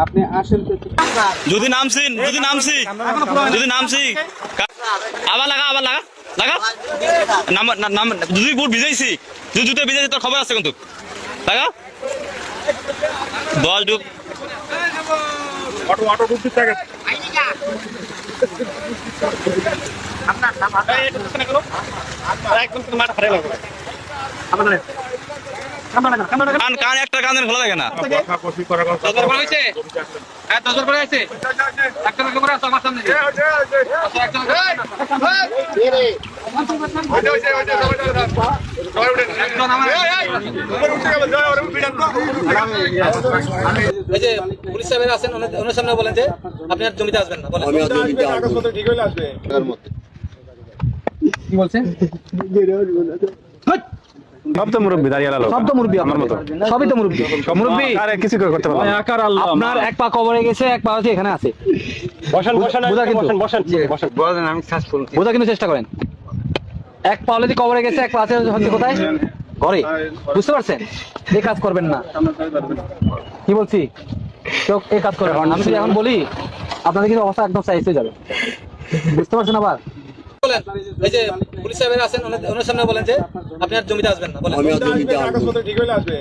আপনি আসেন তো। যদি নামছি আবার লাগা নাম যদি বুট ভিজাইছি যদি জুতো ভিজাইছি তোর খবর আছে কিন্তু লাগা 10 ডুব অটো ডুবতে থাকে কান একটা কানের খোলা থাকে না পুলিশ সাহেব আছেন ওনার সামনে বলেন যে আপনি আর জমিতে আসবেন না বলেন কি বলছেন সব তো মুরব্বী দাঁড়িয়ে আলো সব তো মুরব্বী আমার মতো সবই তো মুরব্বী মুরব্বী আরে কিছু করতে পারবো না আপনার এক পা কবরে গেছে এক পা হচ্ছে এখানে আছে বসেন বোঝা কিন্তু বসেন আমি সার্চ করব বোঝা কিন্তু চেষ্টা করেন এক পা অলরেডি কবরে গেছে এক পা আছে হচ্ছে কোথায় ঘরে বুঝতে পারছেন এই কাজ করবেন না কি বলছি তো এই কাজ করবেন না। আমি যদি এখন বলি আপনাদের কিন্তু অবস্থা একদম সাইজ হয়ে যাবে বুঝতে পারছেন আবার বলেন এই যে পুলিশ সাহেব আছেন ওনার সামনে বলেন যে আপনি আর জমিতে আসবেন না বলেন কাগজপত্র ঠিক হইলে আসবে